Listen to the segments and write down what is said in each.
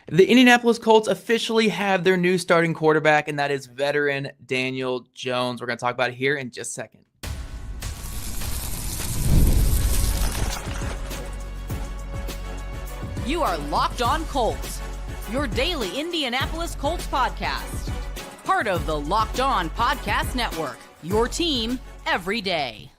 The Indianapolis Colts officially have their new starting quarterback, and that is veteran Daniel Jones. We're going to talk about it here in just a second. You are Locked On Colts, your daily Indianapolis Colts podcast. Part of the Locked On Podcast Network, your team every day.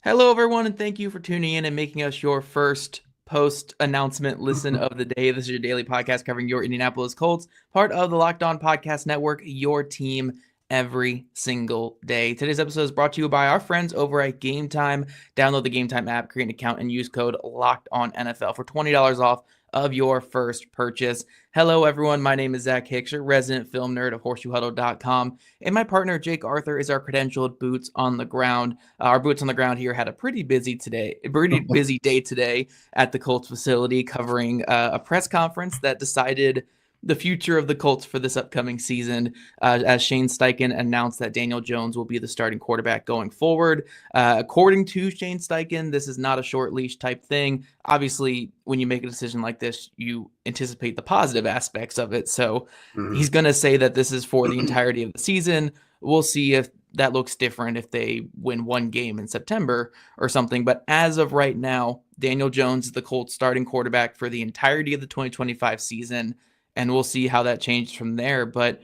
Hello, everyone, and thank you for tuning in and making us your first post-announcement listen of the day. This is your daily podcast covering your Indianapolis Colts, part of the Locked On Podcast Network, your team every single day. Today's episode is brought to you by our friends over at Gametime. Download the Gametime app, create an account, and use code LOCKEDONNFL for $20 off of your first purchase. Hello, everyone. My name is Zach Hicks, your resident film nerd of horseshoehuddle.com, and my partner, Jake Arthur, is our credentialed boots on the ground. Our boots on the ground here had a pretty busy day today at the Colts facility, covering a press conference that decided the future of the Colts for this upcoming season, as Shane Steichen announced that Daniel Jones will be the starting quarterback going forward. According to Shane Steichen, this is not a short leash type thing. Obviously, when you make a decision like this, you anticipate the positive aspects of it. So he's going to say that this is for the entirety of the season. We'll see if that looks different if they win one game in September or something. But as of right now, Daniel Jones is the Colts starting quarterback for the entirety of the 2025 season. And we'll see how that changed from there. But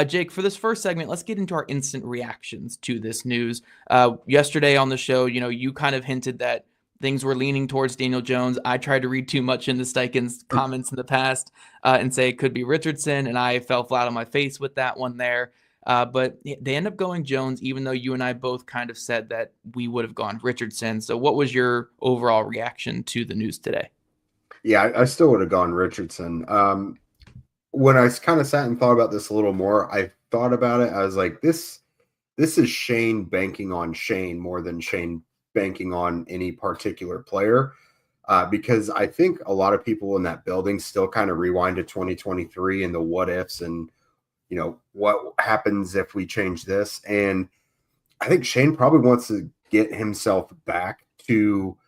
Jake, for this first segment, let's get into our instant reactions to this news. Yesterday on the show, you kind of hinted that things were leaning towards Daniel Jones. I tried to read too much into Steichen's comments in the past and say it could be Richardson, and I fell flat on my face with that one there. But they end up going Jones, even though you and I both kind of said that we would have gone Richardson. So what was your overall reaction to the news today? Yeah, I still would have gone Richardson. When I kind of sat and thought about this a little more, I thought about it. I was like, this is Shane banking on Shane more than Shane banking on any particular player, because I think a lot of people in that building still kind of rewind to 2023 and the what ifs and, what happens if we change this. And I think Shane probably wants to get himself back to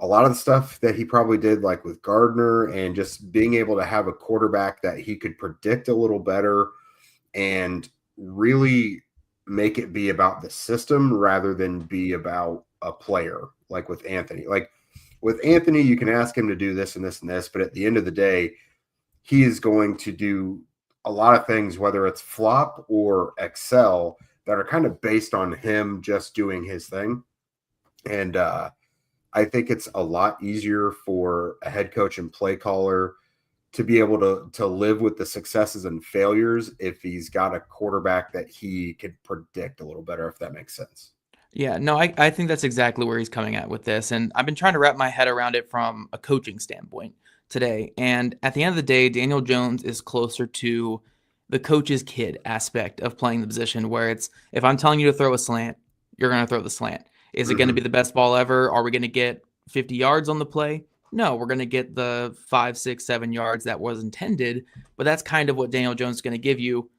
a lot of the stuff that he probably did, like with Gardner, and just being able to have a quarterback that he could predict a little better and really make it be about the system rather than be about a player, like with Anthony. Like with Anthony, you can ask him to do this and this and this, but at the end of the day, he is going to do a lot of things, whether it's flop or excel, that are kind of based on him just doing his thing. And, I think it's a lot easier for a head coach and play caller to be able to live with the successes and failures if he's got a quarterback that he could predict a little better, if that makes sense. Yeah, no, I think that's exactly where he's coming at with this. And I've been trying to wrap my head around it from a coaching standpoint today. And at the end of the day, Daniel Jones is closer to the coach's kid aspect of playing the position, where it's, if I'm telling you to throw a slant, you're going to throw the slant. Is it going to be the best ball ever? Are we going to get 50 yards on the play? No, we're going to get the 5, 6, 7 yards that was intended. But that's kind of what Daniel Jones is going to give you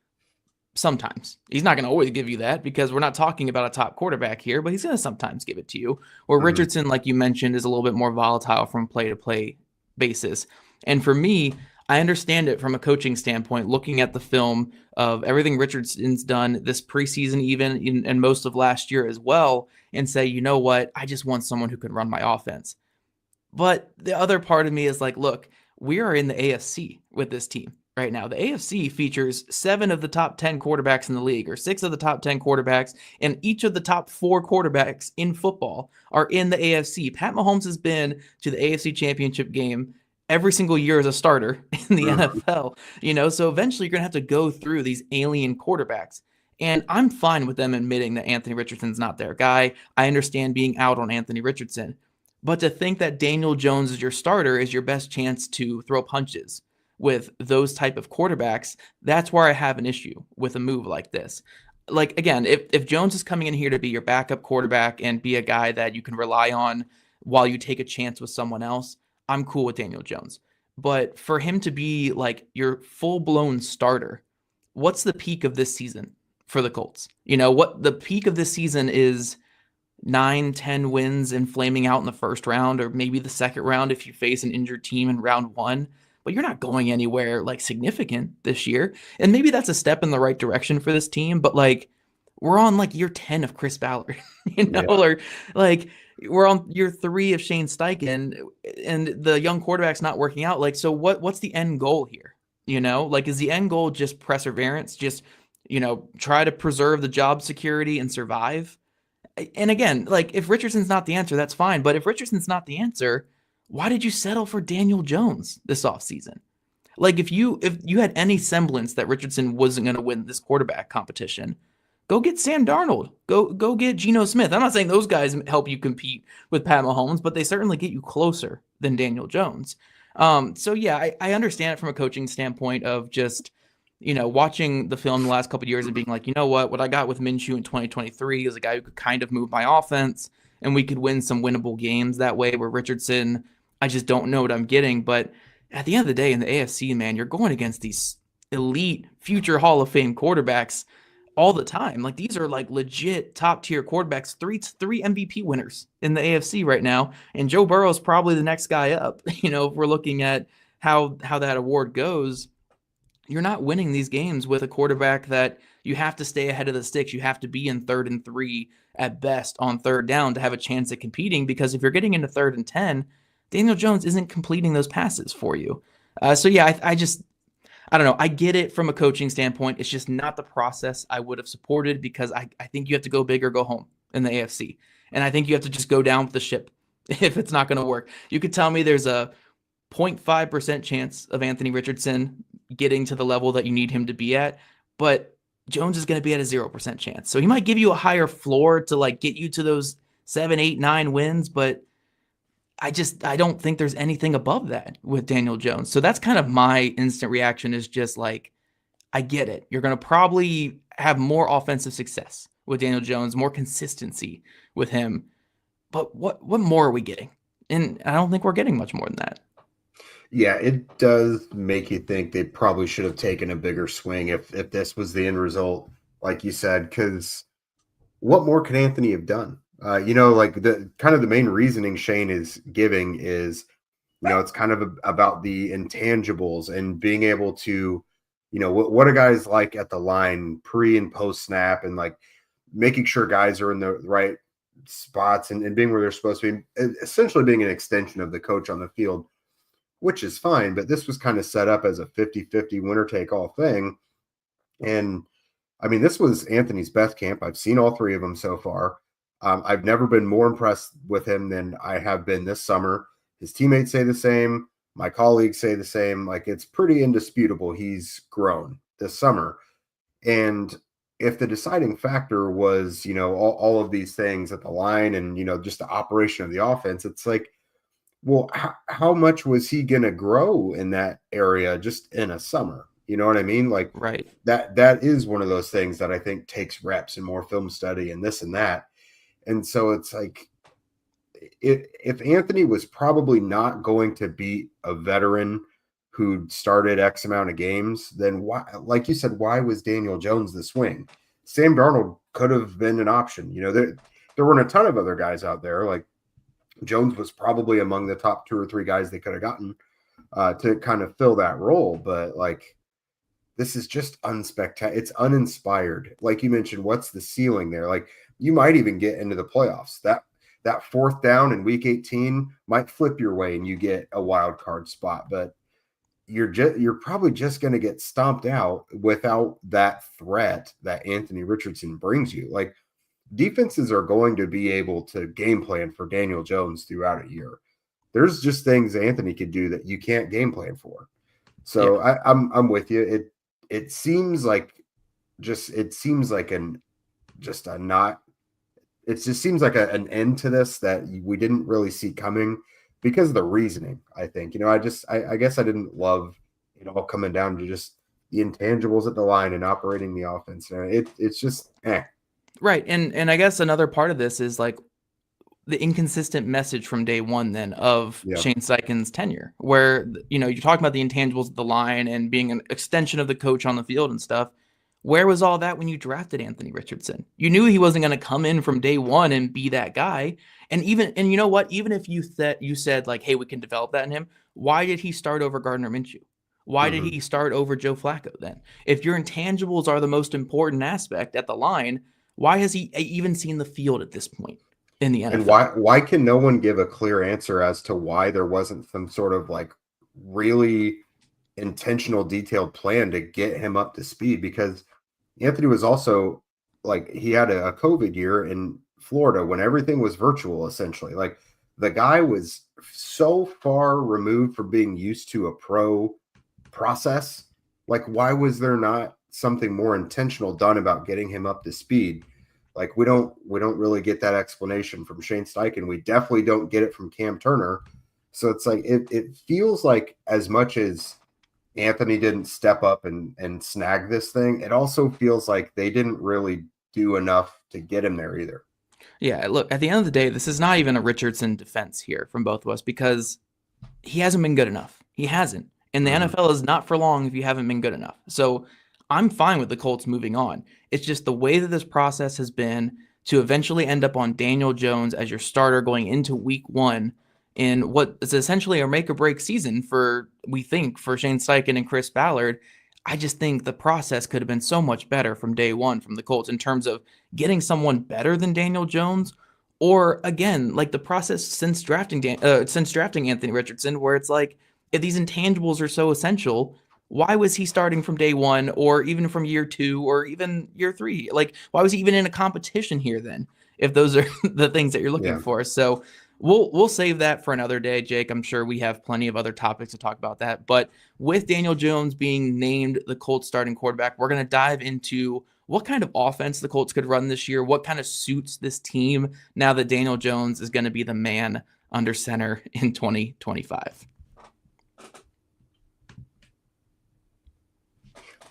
sometimes. He's not going to always give you that, because we're not talking about a top quarterback here, but he's going to sometimes give it to you. Where Richardson, like you mentioned, is a little bit more volatile from play-to-play basis. And for me, I understand it from a coaching standpoint, looking at the film of everything Richardson's done this preseason, even and most of last year as well, and say, you know what, I just want someone who can run my offense. But the other part of me is like, look, we are in the AFC with this team right now. The AFC features 7 of the top 10 quarterbacks in the league, or 6 of the top 10 quarterbacks, and each of the top 4 quarterbacks in football are in the AFC. Pat Mahomes has been to the AFC Championship game every single year as a starter in the NFL, so eventually you're going to have to go through these alien quarterbacks. And I'm fine with them admitting that Anthony Richardson's not their guy. I understand being out on Anthony Richardson. But to think that Daniel Jones is your starter is your best chance to throw punches with those type of quarterbacks, that's where I have an issue with a move like this. Like, again, if Jones is coming in here to be your backup quarterback and be a guy that you can rely on while you take a chance with someone else, I'm cool with Daniel Jones. But for him to be like your full-blown starter, what's the peak of this season for the Colts? What the peak of this season is 9-10 wins and flaming out in the first round, or maybe the second round if you face an injured team in round 1. but you're not going anywhere like significant this year. And maybe that's a step in the right direction for this team, but like we're on like year 10 of Chris Ballard, or like we're on year 3 of Shane Steichen, and the young quarterback's not working out. Like, so what's the end goal here? Like, is the end goal just perseverance? Just, try to preserve the job security and survive? And again, like if Richardson's not the answer, that's fine. But if Richardson's not the answer, why did you settle for Daniel Jones this offseason? Like if you had any semblance that Richardson wasn't going to win this quarterback competition, go get Sam Darnold. Go get Geno Smith. I'm not saying those guys help you compete with Pat Mahomes, but they certainly get you closer than Daniel Jones. So yeah, I understand it from a coaching standpoint of just, watching the film the last couple of years and being like, what I got with Minshew in 2023 is a guy who could kind of move my offense and we could win some winnable games that way, where Richardson, I just don't know what I'm getting. But at the end of the day in the AFC, man, you're going against these elite future Hall of Fame quarterbacks all the time. Like these are like legit top tier quarterbacks, three MVP winners in the AFC right now. And Joe Burrow is probably the next guy up, if we're looking at how that award goes. You're not winning these games with a quarterback that you have to stay ahead of the sticks. You have to be in 3rd and 3 at best on 3rd down to have a chance at competing, because if you're getting into 3rd and 10, Daniel Jones isn't completing those passes for you. So yeah, I don't know. I get it from a coaching standpoint. It's just not the process I would have supported, because I think you have to go big or go home in the AFC. And I think you have to just go down with the ship if it's not going to work. You could tell me there's a 0.5% chance of Anthony Richardson getting to the level that you need him to be at, but Jones is going to be at a 0% chance. So he might give you a higher floor to like get you to those 7, 8, 9 wins, but I don't think there's anything above that with Daniel Jones. So that's kind of my instant reaction, is just like, I get it. You're going to probably have more offensive success with Daniel Jones, more consistency with him. But what more are we getting? And I don't think we're getting much more than that. Yeah, it does make you think they probably should have taken a bigger swing if this was the end result, like you said, because what more could Anthony have done? Like the kind of the main reasoning Shane is giving is, it's kind of about the intangibles and being able to, what are guys like at the line pre and post snap, and like making sure guys are in the right spots and being where they're supposed to be, essentially being an extension of the coach on the field, which is fine. But this was kind of set up as a 50-50 winner take all thing. And I mean, this was Anthony's best camp. I've seen all 3 of them so far. I've never been more impressed with him than I have been this summer. His teammates say the same. My colleagues say the same. Like, it's pretty indisputable he's grown this summer. And if the deciding factor was, all of these things at the line and, just the operation of the offense, it's like, well, how much was he going to grow in that area just in a summer? You know what I mean? Like, right. That is one of those things that I think takes reps and more film study and this and that. And so it's like, if Anthony was probably not going to beat a veteran who started X amount of games, then why, like you said, why was Daniel Jones the swing? Sam Darnold could have been an option. There weren't a ton of other guys out there. Like, Jones was probably among the top 2 or 3 guys they could have gotten to kind of fill that role. But like, this is just unspectacular. It's uninspired. Like you mentioned, what's the ceiling there? Like, you might even get into the playoffs. That 4th down in week 18 might flip your way and you get a wild card spot, but you're probably just going to get stomped out without that threat that Anthony Richardson brings you. Like, defenses are going to be able to game plan for Daniel Jones throughout a year. There's just things Anthony could do that you can't game plan for. So yeah. I'm with you. It seems like an end to this that we didn't really see coming because of the reasoning. I think, I guess I didn't love it all coming down to just the intangibles at the line and operating the offense. It's just right. And I guess another part of this is like the inconsistent message from day one then of Shane Steichen's tenure, where, you're talking about the intangibles at the line and being an extension of the coach on the field and stuff. Where was all that when you drafted Anthony Richardson? You knew he wasn't going to come in from day one and be that guy. And you know what? Even if you said like, hey, we can develop that in him. why did he start over Gardner Minshew? Why did he start over Joe Flacco then? If your intangibles are the most important aspect at the line, why has he even seen the field at this point in the NFL? And why can no one give a clear answer as to why there wasn't some sort of like really intentional, detailed plan to get him up to speed? Because Anthony was also like, he had a COVID year in Florida when everything was virtual, essentially. Like, the guy was so far removed from being used to a pro process. Like, why was there not something more intentional done about getting him up to speed? Like, we don't really get that explanation from Shane Steichen. We definitely don't get it from Cam Turner. So it's like, it feels like, as much as Anthony didn't step up and snag this thing, it also feels like they didn't really do enough to get him there either. Yeah, look, at the end of the day, this is not even a Richardson defense here from both of us, because he hasn't been good enough. He hasn't. And the NFL is not for long if you haven't been good enough. So I'm fine with the Colts moving on. It's just the way that this process has been to eventually end up on Daniel Jones as your starter going into week 1 in what is essentially a make or break season for Shane Steichen and Chris Ballard. I just think the process could have been so much better from day one from the Colts in terms of getting someone better than Daniel Jones, or again, like the process since drafting Anthony Richardson, where it's like, if these intangibles are so essential, why was he starting from day 1 or even from year 2 or even year 3? Like, why was he even in a competition here then, if those are the things that you're looking for? So we'll save that for another day, Jake. I'm sure we have plenty of other topics to talk about that. But with Daniel Jones being named the Colts starting quarterback, we're going to dive into what kind of offense the Colts could run this year, what kind of suits this team now that Daniel Jones is going to be the man under center in 2025.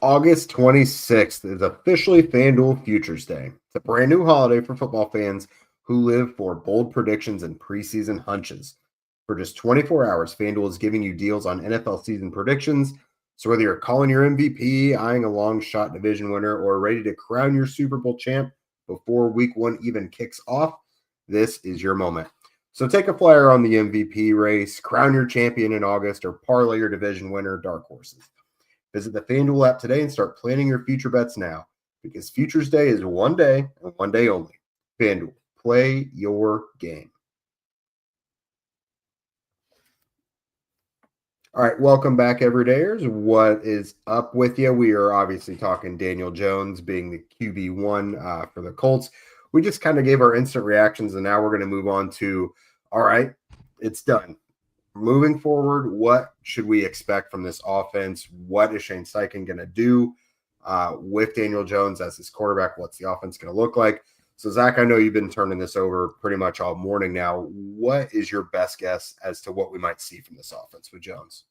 August 26th is officially FanDuel Futures Day. It's a brand new holiday for football fans who live for bold predictions and preseason hunches. For just 24 hours, FanDuel is giving you deals on NFL season predictions. So whether you're calling your MVP, eyeing a long shot division winner, or ready to crown your Super Bowl champ before week 1 even kicks off, this is your moment. So take a flyer on the MVP race, crown your champion in August, or parlay your division winner dark horses. Visit the FanDuel app today and start planning your future bets now, because Futures Day is one day and one day only. FanDuel, play your game. All right, welcome back, everydayers. What is up with you? We are obviously talking Daniel Jones being the QB1 for the Colts. We just kind of gave our instant reactions, and now we're going to move on to, all right, it's done. Moving forward, what should we expect from this offense? What is Shane Steichen going to do with Daniel Jones as his quarterback? What's the offense going to look like? So, Zach, I know you've been turning this over pretty much all morning now. What is your best guess as to what we might see from this offense with Jones?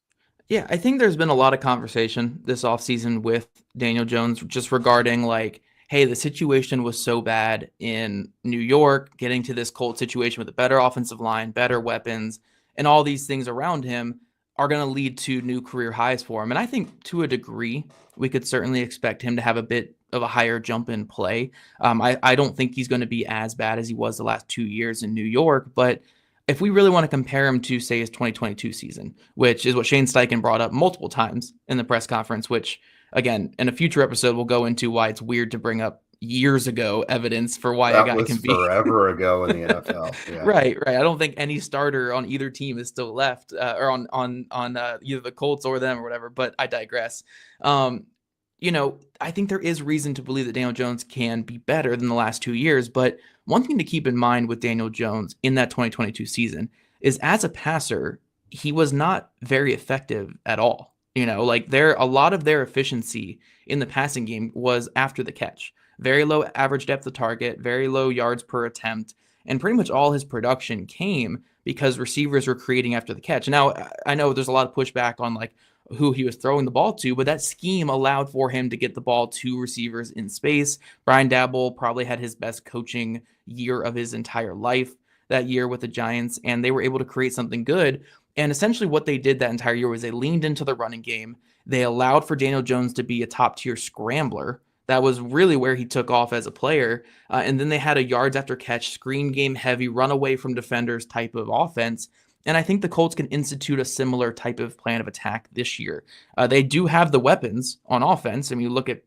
Yeah, I think there's been a lot of conversation this offseason with Daniel Jones just regarding, like, hey, the situation was so bad in New York, getting to this Colts situation with a better offensive line, better weapons, and all these things around him are going to lead to new career highs for him. And I think to a degree, we could certainly expect him to have a bit of a higher jump in play. I don't think he's going to be as bad as he was the last 2 years in New York. But if we really want to compare him to, say, his 2022 season, which is what Shane Steichen brought up multiple times in the press conference, which, again, in a future episode, we'll go into why it's weird to bring up years ago evidence for why a guy can be forever ago in the NFL. Yeah. Right. I don't think any starter on either team is still left, or on either the Colts or them or whatever. But I digress. I think there is reason to believe that Daniel Jones can be better than the last 2 years. But one thing to keep in mind with Daniel Jones in that 2022 season is, as a passer, he was not very effective at all. A lot of their efficiency in the passing game was after the catch. Very low average depth of target, very low yards per attempt, and pretty much all his production came because receivers were creating after the catch. Now, I know there's a lot of pushback on like who he was throwing the ball to, but that scheme allowed for him to get the ball to receivers in space. Brian Daboll probably had his best coaching year of his entire life that year with the Giants, and they were able to create something good. And essentially what they did that entire year was they leaned into the running game. They allowed for Daniel Jones to be a top-tier scrambler. That was really where he took off as a player. And then they had a yards after catch, screen game heavy, run away from defenders type of offense. And I think the Colts can institute a similar type of plan of attack this year. They do have the weapons on offense. I mean, you look at,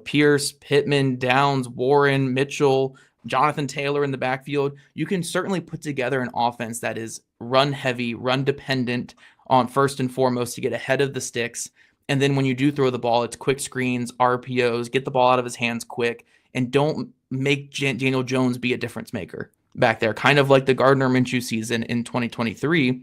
Pierce, Pittman, Downs, Warren, Mitchell, Jonathan Taylor in the backfield. You can certainly put together an offense that is run heavy, run dependent on first and foremost to get ahead of the sticks. And then when you do throw the ball, it's quick screens, RPOs, get the ball out of his hands quick, and don't make Daniel Jones be a difference maker back there, kind of like the Gardner Minshew season in 2023.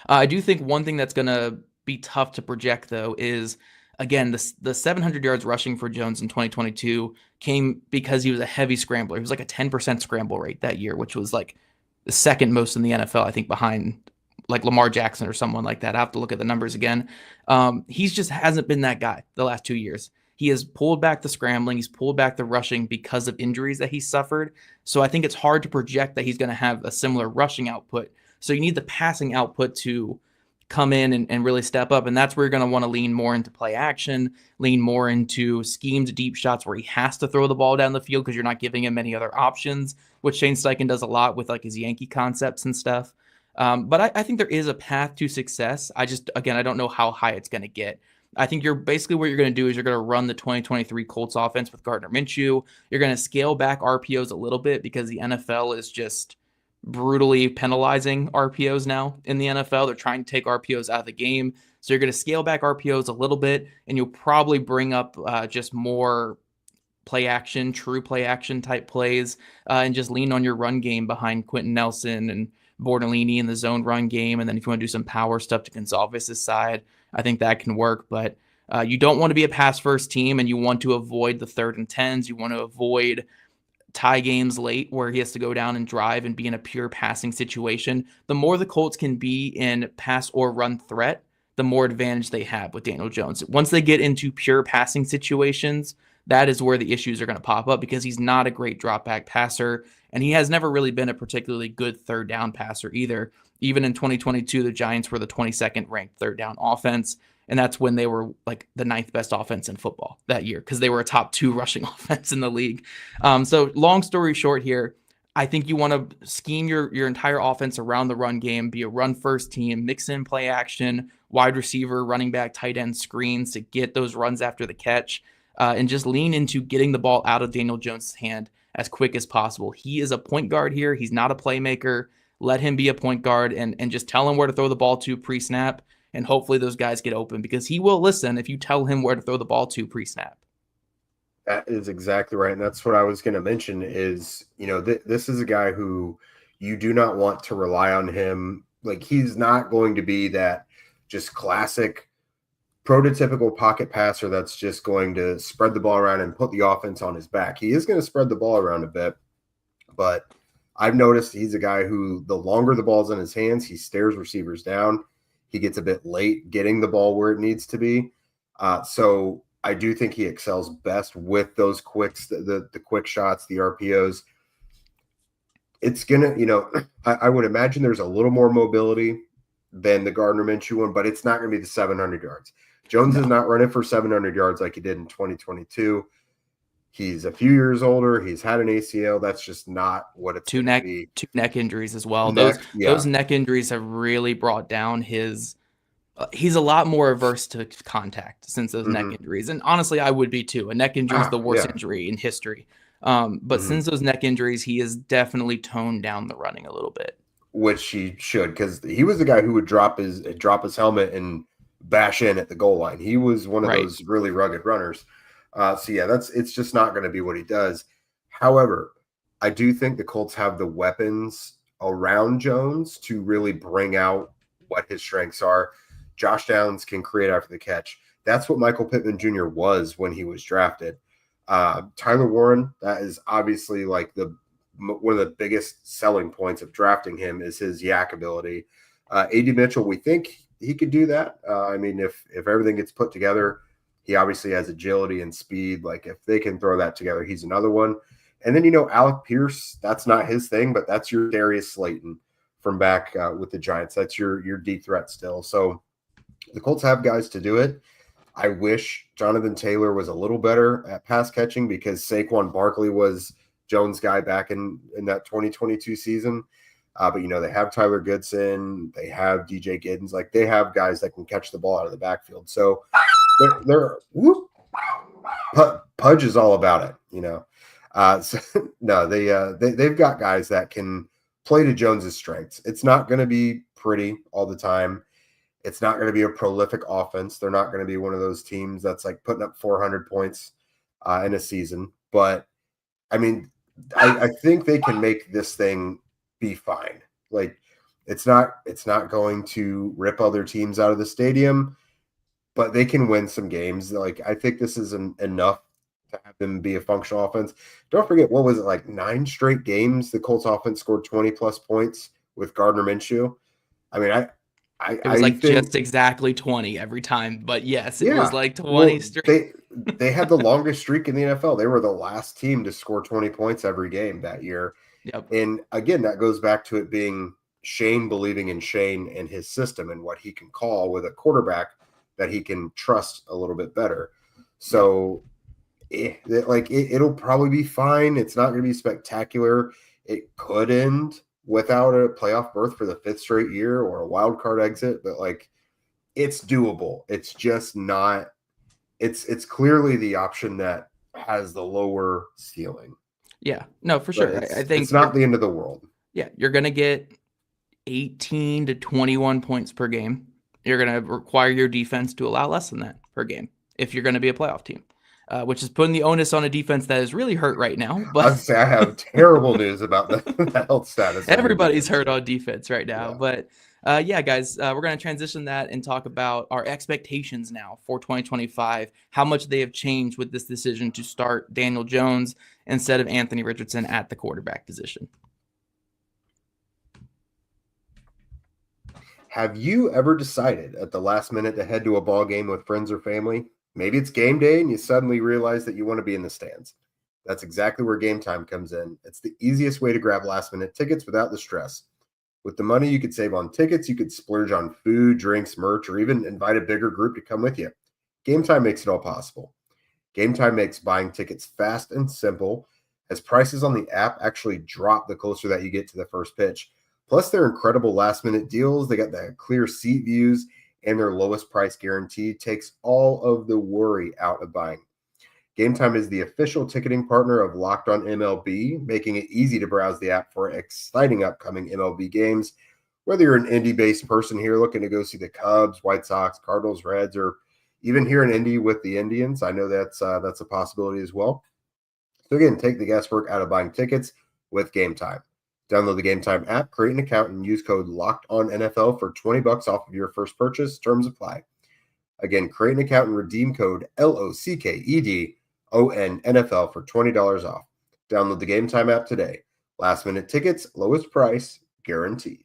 I do think one thing that's going to be tough to project, though, is, again, the 700 yards rushing for Jones in 2022 came because he was a heavy scrambler. He was like a 10% scramble rate that year, which was like the second most in the NFL, I think, behind like Lamar Jackson or someone like that. I have to look at the numbers again. He's just hasn't been that guy the last 2 years. He has pulled back the scrambling. He's pulled back the rushing because of injuries that he suffered. So I think it's hard to project that he's going to have a similar rushing output. So you need the passing output to come in and really step up. And that's where you're going to want to lean more into play action, lean more into schemed deep shots where he has to throw the ball down the field because you're not giving him many other options, which Shane Steichen does a lot with like his Yankee concepts and stuff. But I think there is a path to success. I don't know how high it's going to get. I think what you're going to do is you're going to run the 2023 Colts offense with Gardner Minshew. You're going to scale back RPOs a little bit because the NFL is just brutally penalizing RPOs now in the NFL. They're trying to take RPOs out of the game. So you're going to scale back RPOs a little bit, and you'll probably bring up just more true play action type plays, and just lean on your run game behind Quentin Nelson and Bortolini in the zone run game. And then if you want to do some power stuff to Gonzalez's side, I think that can work. But you don't want to be a pass first team, and you want to avoid the 3rd and 10s. You want to avoid tie games late where he has to go down and drive and be in a pure passing situation. The more the Colts can be in pass or run threat, the more advantage they have with Daniel Jones. Once they get into pure passing situations, that is where the issues are going to pop up because he's not a great drop back passer, and he has never really been a particularly good third down passer either. Even in 2022, the Giants were the 22nd ranked third down offense, and that's when they were like the 9th best offense in football that year because they were a top 2 rushing offense in the league. So long story short here, I think you want to scheme your entire offense around the run game, be a run first team, mix in play action, wide receiver, running back, tight end screens to get those runs after the catch, and just lean into getting the ball out of Daniel Jones' hand as quick as possible. He is a point guard here. He's not a playmaker. Let him be a point guard and just tell him where to throw the ball to pre-snap. And hopefully those guys get open because he will listen if you tell him where to throw the ball to pre-snap. That is exactly right. And that's what I was going to mention is, this is a guy who you do not want to rely on him. Like, he's not going to be that just classic prototypical pocket passer that's just going to spread the ball around and put the offense on his back. He is going to spread the ball around a bit, but I've noticed he's a guy who the longer the ball's in his hands, he stares receivers down. He gets a bit late getting the ball where it needs to be. So I do think he excels best with those quicks, the quick shots, the RPOs. It's going to, I would imagine there's a little more mobility than the Gardner Minshew one, but it's not going to be the 700 yards. Jones is not running for 700 yards like he did in 2022. He's a few years older. He's had an ACL. That's just not what it's two neck injuries as well. Those neck injuries have really brought down his. He's a lot more averse to contact since those neck injuries, and honestly, I would be too. A neck injury is the worst injury in history. But since those neck injuries, he has definitely toned down the running a little bit, which he should, because he was the guy who would drop his helmet and bash in at the goal line. He was one of those really rugged runners. It's just not going to be what he does. However, I do think the Colts have the weapons around Jones to really bring out what his strengths are. Josh Downs can create after the catch. That's what Michael Pittman Jr. was when he was drafted. Tyler Warren, that is obviously like one of the biggest selling points of drafting him is his yak ability. A.D. Mitchell, we think he could do that. If everything gets put together, he obviously has agility and speed. Like, if they can throw that together, he's another one. And then, Alec Pierce, that's not his thing, but that's your Darius Slayton from back with the Giants. That's your deep threat still. So the Colts have guys to do it. I wish Jonathan Taylor was a little better at pass catching because Saquon Barkley was Jones' guy back in that 2022 season. But, they have Tyler Goodson. They have DJ Giddens. Like, they have guys that can catch the ball out of the backfield. So Pudge is all about it, So, no, they've got guys that can play to Jones's strengths. It's not going to be pretty all the time. It's not going to be a prolific offense. They're not going to be one of those teams that's like putting up 400 points in a season. But, I mean, I think they can make this thing be fine. Like, it's not going to rip other teams out of the stadium, but they can win some games. Like, I think this is enough to have them be a functional offense. Don't forget, what was it, like 9 straight games the Colts offense scored 20-plus points with Gardner Minshew? I mean, it was think, just exactly 20 every time. But yes, it was like 20 straight. They had the longest streak in the NFL. They were the last team to score 20 points every game that year. Yep. And again, that goes back to it being Shane believing in Shane and his system and what he can call with a quarterback that he can trust a little bit better. So it'll probably be fine. It's not going to be spectacular. It could end without a playoff berth for the 5th straight year or a wild card exit, but like, it's doable. It's just not. It's clearly the option that has the lower ceiling. Yeah, no, for sure. I think it's not the end of the world. Yeah, you're going to get 18 to 21 points per game. You're going to require your defense to allow less than that per game if you're going to be a playoff team, which is putting the onus on a defense that is really hurt right now. But I have terrible news about the health status. Everybody's hurt on defense right now. Yeah. But guys, we're going to transition that and talk about our expectations now for 2025, how much they have changed with this decision to start Daniel Jones instead of Anthony Richardson at the quarterback position. Have you ever decided at the last minute to head to a ball game with friends or family? Maybe it's game day and you suddenly realize that you want to be in the stands. That's exactly where Gametime comes in. It's the easiest way to grab last-minute tickets without the stress. With the money you could save on tickets, you could splurge on food, drinks, merch, or even invite a bigger group to come with you. Gametime makes it all possible. Gametime makes buying tickets fast and simple, as prices on the app actually drop the closer that you get to the first pitch. Plus, their incredible last-minute deals, they got the clear seat views, and their lowest price guarantee takes all of the worry out of buying. Gametime is the official ticketing partner of Locked On MLB, making it easy to browse the app for exciting upcoming MLB games. Whether you're an Indy-based person here looking to go see the Cubs, White Sox, Cardinals, Reds, or even here in Indy with the Indians, I know that's a possibility as well. So again, take the guesswork out of buying tickets with Gametime. Download the Gametime app, create an account, and use code LOCKEDONNFL for $20 off of your first purchase. Terms apply. Again, create an account and redeem code LOCKEDONNFL for $20 off. Download the Gametime app today. Last minute tickets, lowest price, guaranteed.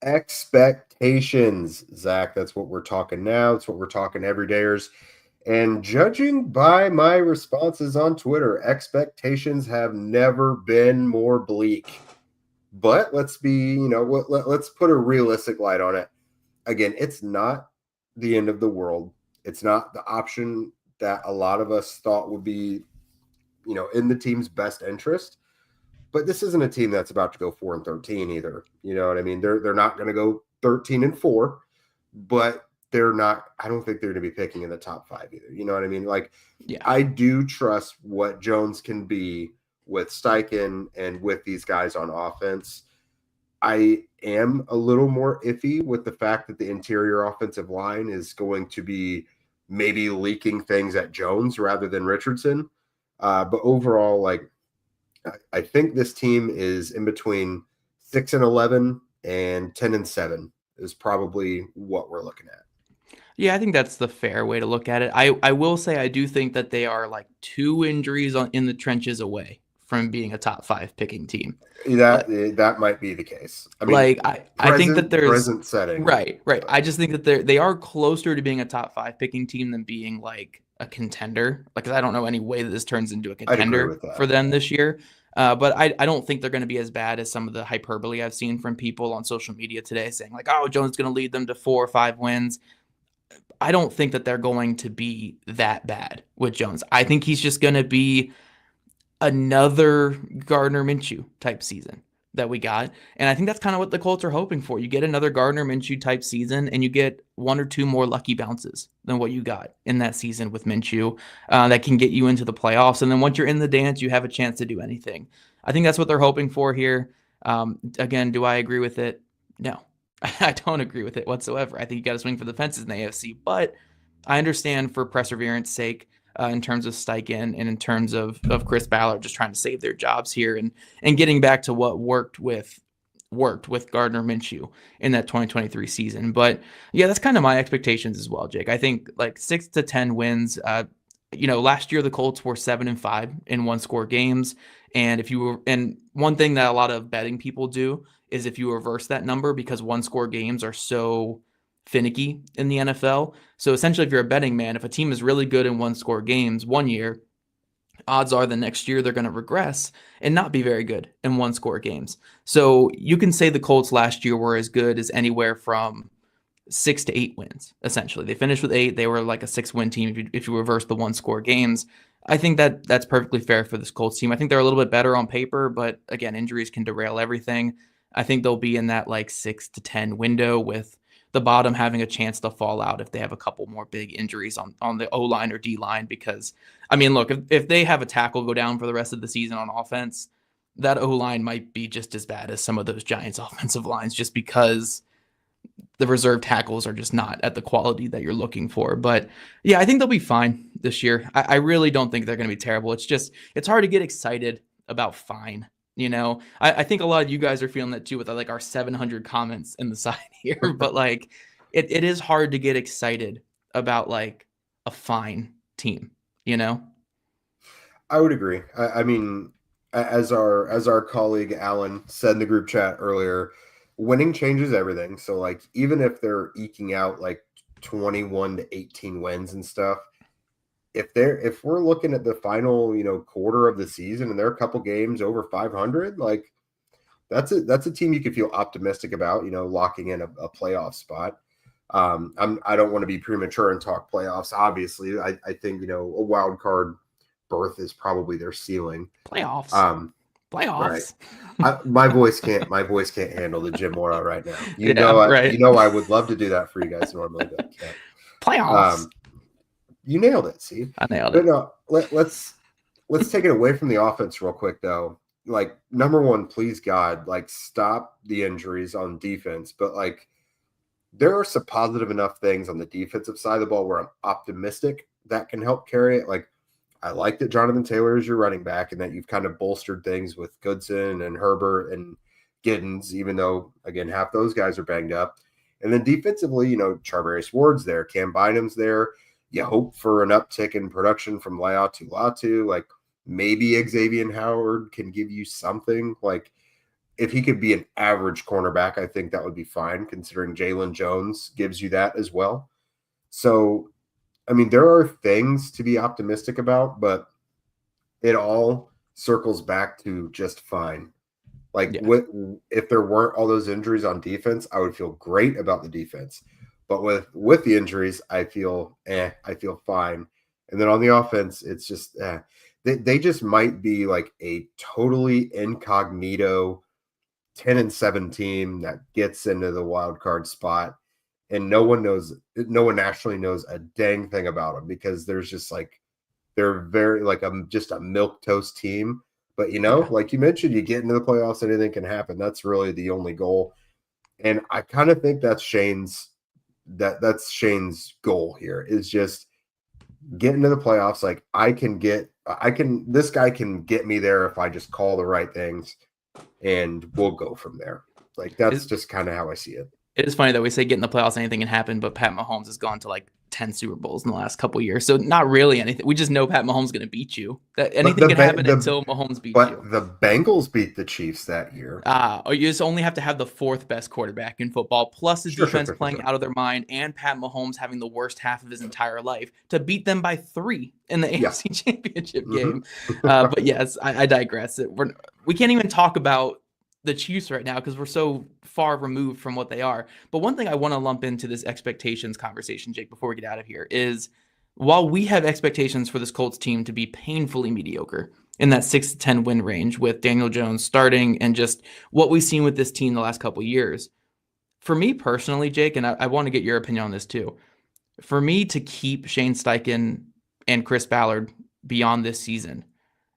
Expectations, Zach. That's what we're talking now. That's what we're talking everydayers. And judging by my responses on Twitter, expectations have never been more bleak. But let's be, let's put a realistic light on it. Again, it's not the end of the world. It's not the option that a lot of us thought would be, in the team's best interest. But this isn't a team that's about to go 4-13 either. You know what I mean? They're not going to go 13-4, but they're not. I don't think they're going to be picking in the top 5 either. You know what I mean? Like, yeah. I do trust what Jones can be with Steichen and with these guys on offense. I am a little more iffy with the fact that the interior offensive line is going to be maybe leaking things at Jones rather than Richardson. But overall, like, I think this team is in between 6-11 and 10-7 is probably what we're looking at. Yeah, I think that's the fair way to look at it. I will say I do think that they are like 2 injuries in the trenches away from being a top 5 picking team. That might be the case. I mean, like I think that there's present setting. Right. I just think that they are closer to being a top 5 picking team than being like a contender. Like, I don't know any way that this turns into a contender for them this year. But I don't think they're going to be as bad as some of the hyperbole I've seen from people on social media today saying like, oh, Jones is going to lead them to 4 or 5 wins. I don't think that they're going to be that bad with Jones. I think he's just going to be another Gardner Minshew type season that we got. And I think that's kind of what the Colts are hoping for. You get another Gardner Minshew type season, and you get one or two more lucky bounces than what you got in that season with Minshew that can get you into the playoffs. And then once you're in the dance, you have a chance to do anything. I think that's what they're hoping for here. Again, do I agree with it? No, I don't agree with it whatsoever. I think you got to swing for the fences in the AFC, but I understand for perseverance sake, in terms of Steichen and in terms of Chris Ballard just trying to save their jobs here and getting back to what worked with Gardner Minshew in that 2023 season. But yeah, that's kind of my expectations as well, Jake. I think like 6 to 10 wins. Last year the Colts were 7-5 in one-score games, and one thing that a lot of betting people do is if you reverse that number, because one-score games are so finicky in the NFL. So essentially, if you're a betting man, if a team is really good in one-score games one year, odds are the next year they're going to regress and not be very good in one-score games. So you can say the Colts last year were as good as anywhere from 6 to 8 wins, essentially. They finished with 8. They were like a 6-win team if you reverse the one-score games. I think that's perfectly fair for this Colts team. I think they're a little bit better on paper, but again, injuries can derail everything. I think they'll be in that like 6 to 10 window, with the bottom having a chance to fall out if they have a couple more big injuries on the O-line or D-line. Because, I mean, look, if they have a tackle go down for the rest of the season on offense, that O-line might be just as bad as some of those Giants offensive lines, just because the reserve tackles are just not at the quality that you're looking for. But yeah, I think they'll be fine this year. I really don't think they're going to be terrible. It's hard to get excited about fine. I think a lot of you guys are feeling that too with like our 700 comments in the side here, but like it is hard to get excited about like a fine team, I would agree. I mean, as our colleague Alan said in the group chat earlier, winning changes everything. So like, even if they're eking out like 21 to 18 wins and stuff, if we're looking at the final, quarter of the season and there are a couple games over 500, like that's a team you can feel optimistic about, locking in a playoff spot. I don't want to be premature and talk playoffs. Obviously, I think, a wild card berth is probably their ceiling. Playoffs. Playoffs. Right. My voice can't handle the Jim Mora right now. Right. I would love to do that for you guys normally, but I can't. Playoffs. You nailed it. See, I nailed it. No, let's take it away from the offense real quick though. Like, number one, please God, like, stop the injuries on defense. But like, there are some positive enough things on the defensive side of the ball where I'm optimistic that can help carry it. Like, I like that Jonathan Taylor is your running back and that you've kind of bolstered things with Goodson and Herbert and Giddens, even though, again, half those guys are banged up. And then defensively, Charvarius Ward's there, Cam Bynum's there. You hope for an uptick in production from Latu. Like, maybe Xavier Howard can give you something. Like, if he could be an average cornerback, I think that would be fine, considering Jalen Jones gives you that as well. So, I mean, there are things to be optimistic about, but it all circles back to just fine. Like, if there weren't all those injuries on defense, I would feel great about the defense. But with the injuries, I feel fine. And then on the offense, it's just they just might be like a totally incognito 10-7 team that gets into the wild card spot, and no one nationally knows a dang thing about them, because there's just like, they're very like just a milquetoast team. But like you mentioned, you get into the playoffs, anything can happen. That's really the only goal. And I kind of think that's Shane's goal here, is just get into the playoffs. Like, this guy can get me there if I just call the right things, and we'll go from there. Like, that's just kind of how I see it. It is funny that we say get in the playoffs, anything can happen, but Pat Mahomes has gone to like 10 Super Bowls in the last couple of years. So not really anything. We just know Pat Mahomes is going to beat you. That anything can happen until Mahomes beats you. But the Bengals beat the Chiefs that year. You just only have to have the fourth best quarterback in football, plus his defense playing out of their mind, and Pat Mahomes having the worst half of his entire life to beat them by 3 in the AFC Championship game. But yes, I digress. We can't even talk about the Chiefs right now because we're so far removed from what they are. But one thing I want to lump into this expectations conversation, Jake, before we get out of here, is while we have expectations for this Colts team to be painfully mediocre in that 6 to 10 win range with Daniel Jones starting and just what we've seen with this team the last couple of years. For me personally, Jake, and I want to get your opinion on this too. For me to keep Shane Steichen and Chris Ballard beyond this season,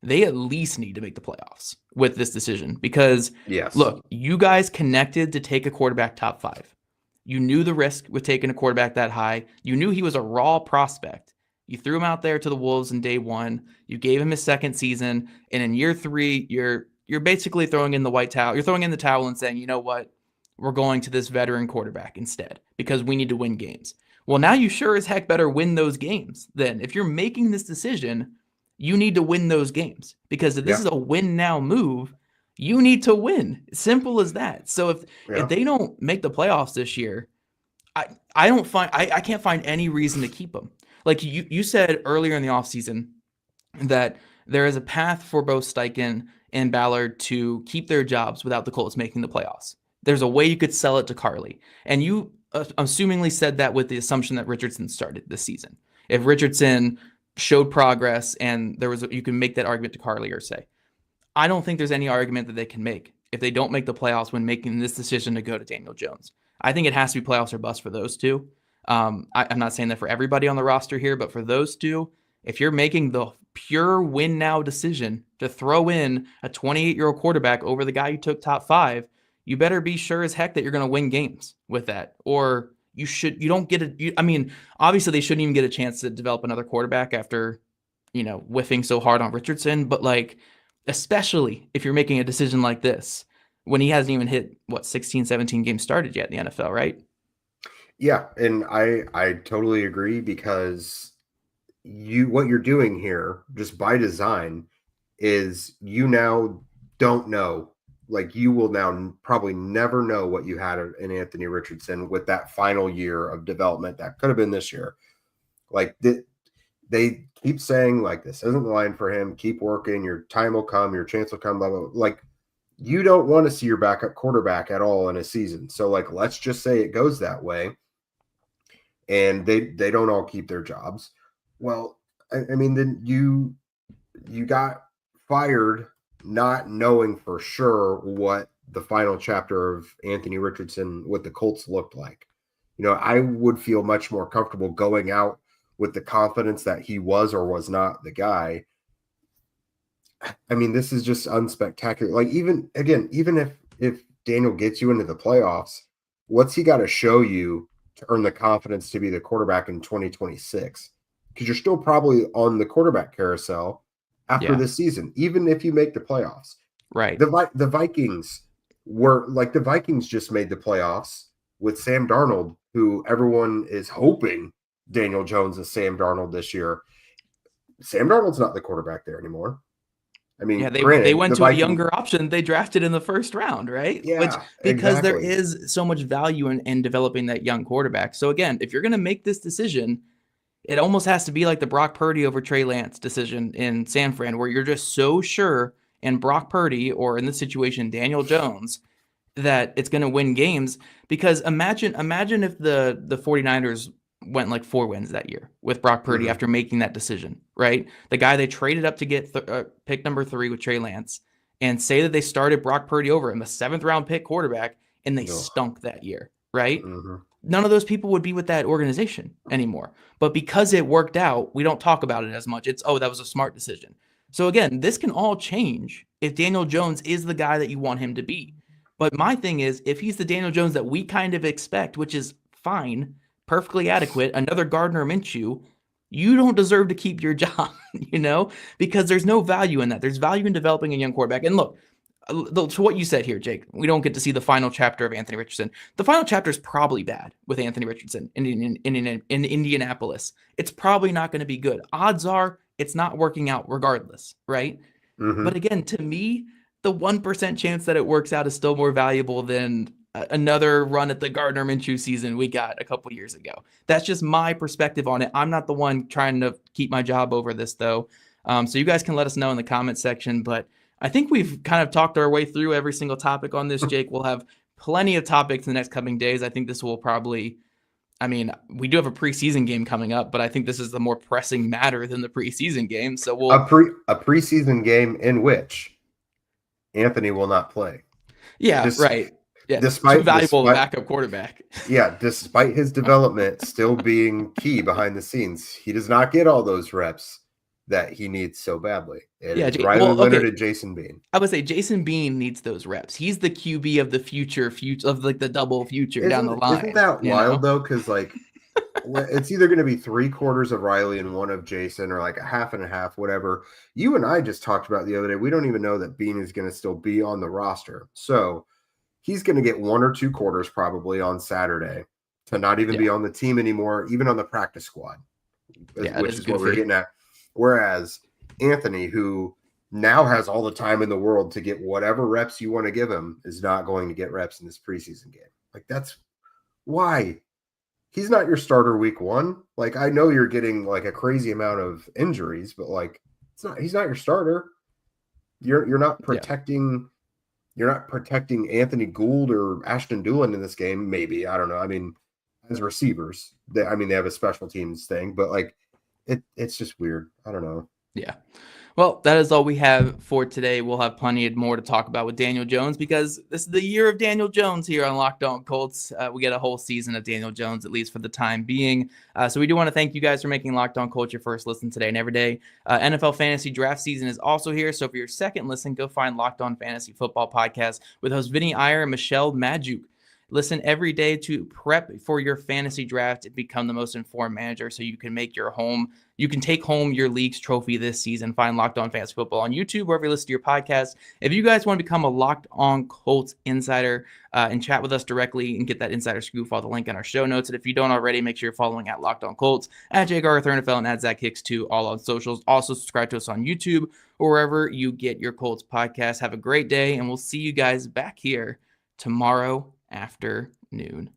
they at least need to make the playoffs with this decision because, look, you guys connected to take a quarterback top 5. You knew the risk with taking a quarterback that high. You knew he was a raw prospect. You threw him out there to the Wolves in day 1. You gave him his second season, and in year 3, you're basically throwing in the white towel. You're throwing in the towel and saying, you know what, we're going to this veteran quarterback instead because we need to win games. Well, now you sure as heck better win those games. Then, if you're making this decision, you need to win those games because if this is a win now move, you need to win. Simple as that. So if they don't make the playoffs this year, I can't find any reason to keep them. Like you said earlier in the offseason that there is a path for both Steichen and Ballard to keep their jobs without the Colts making the playoffs. There's a way you could sell it to Carly. And you assumingly said that with the assumption that Richardson started this season. If Richardson showed progress and you can make that argument to Carly or say, I don't think there's any argument that they can make if they don't make the playoffs when making this decision to go to Daniel Jones. I think it has to be playoffs or bust for those two. I'm not saying that for everybody on the roster here, but for those two, if you're making the pure win now decision to throw in a 28-year-old quarterback over the guy you took top 5, you better be sure as heck that you're going to win games with that. Or obviously they shouldn't even get a chance to develop another quarterback after, whiffing so hard on Richardson. But especially if you're making a decision like this, when he hasn't even hit 16, 17 games started yet in the NFL, right? Yeah. And I totally agree because what you're doing here just by design is you now don't know. You will now probably never know what you had in Anthony Richardson with that final year of development that could have been this year. They keep saying this isn't the line for him. Keep working. Your time will come. Your chance will come. Blah, blah, blah. You don't want to see your backup quarterback at all in a season. So let's just say it goes that way, and they don't all keep their jobs. Well, then you got fired not knowing for sure what the final chapter of Anthony Richardson with the Colts looked like. I would feel much more comfortable going out with the confidence that he was or was not the guy. This is just unspectacular. Even if Daniel gets you into the playoffs, what's he got to show you to earn the confidence to be the quarterback in 2026? Because you're still probably on the quarterback carousel after this season, even if you make the playoffs. Right. The Vikings the Vikings just made the playoffs with Sam Darnold, who everyone is hoping Daniel Jones is Sam Darnold this year. Sam Darnold's not the quarterback there anymore. They went to a younger option. They drafted in the first round, right? Yeah, because there is so much value in developing that young quarterback. So again, if you're going to make this decision, it almost has to be like the Brock Purdy over Trey Lance decision in San Fran, where you're just so sure in Brock Purdy, or in this situation, Daniel Jones, that it's going to win games. Because imagine if the 49ers went 4 wins that year with Brock Purdy after making that decision, right? The guy they traded up to get pick number 3 with Trey Lance, and say that they started Brock Purdy over him, a 7th round pick quarterback, and they stunk that year, right? None of those people would be with that organization anymore. But because it worked out, we don't talk about it as much. It's, that was a smart decision. So again, this can all change if Daniel Jones is the guy that you want him to be. But my thing is, if he's the Daniel Jones that we kind of expect, which is fine, perfectly adequate, another Gardner Minshew, you don't deserve to keep your job, because there's no value in that. There's value in developing a young quarterback. And look, to what you said here, Jake, we don't get to see the final chapter of Anthony Richardson. The final chapter is probably bad with Anthony Richardson in Indianapolis. It's probably not going to be good. Odds are it's not working out regardless, right? But again, to me, the 1% chance that it works out is still more valuable than another run at the Gardner Minshew season we got a couple years ago. That's just my perspective on it. I'm not the one trying to keep my job over this, though. So you guys can let us know in the comment section, but I think we've kind of talked our way through every single topic on this, Jake. We'll have plenty of topics in the next coming days. I think this will probably I mean, we do have a preseason game coming up, but I think this is the more pressing matter than the preseason game. So A preseason game in which Anthony will not play. Yeah, right. Yeah, too Despite valuable backup quarterback. Yeah, despite his development still being key behind the scenes, he does not get all those reps that he needs so badly. It's Riley Leonard and Jason Bean. I would say Jason Bean needs those reps. He's the QB of the future of like the double future down the line. Isn't that wild though? Because like it's either going to be 3/4 of Riley and 1 of Jason, or like a half and a half, whatever. You and I just talked about the other day. We don't even know that Bean is going to still be on the roster. So he's going to get 1 or 2 quarters probably on Saturday to not even be on the team anymore, even on the practice squad, which is what we're getting at. Whereas Anthony, who now has all the time in the world to get whatever reps you want to give him, is not going to get reps in this preseason game. Like, that's why he's not your starter week 1. Like, I know you're getting like a crazy amount of injuries, but like, he's not your starter. You're not protecting. You're not protecting Anthony Gould or Ashton Doolin in this game. Maybe, I don't know. I mean, as receivers, they have a special teams thing, but like, it's just weird. I don't know. Yeah. Well, that is all we have for today. We'll have plenty more to talk about with Daniel Jones, because this is the year of Daniel Jones here on Locked On Colts. We get a whole season of Daniel Jones, at least for the time being. So we do want to thank you guys for making Locked On Colts your first listen today and every day. NFL fantasy draft season is also here. So for your second listen, go find Locked On Fantasy Football Podcast with hosts Vinny Iyer and Michelle Majuk. Listen every day to prep for your fantasy draft and become the most informed manager, so you can take home your league's trophy this season. Find Locked On Fantasy Football on YouTube, wherever you listen to your podcast. If you guys want to become a Locked On Colts insider and chat with us directly and get that insider scoop, follow the link in our show notes. And if you don't already, make sure you're following at Locked On Colts, at Jake Arthur NFL, and at Zach Hicks too, all on socials. Also subscribe to us on YouTube or wherever you get your Colts podcast. Have a great day, and we'll see you guys back here tomorrow afternoon.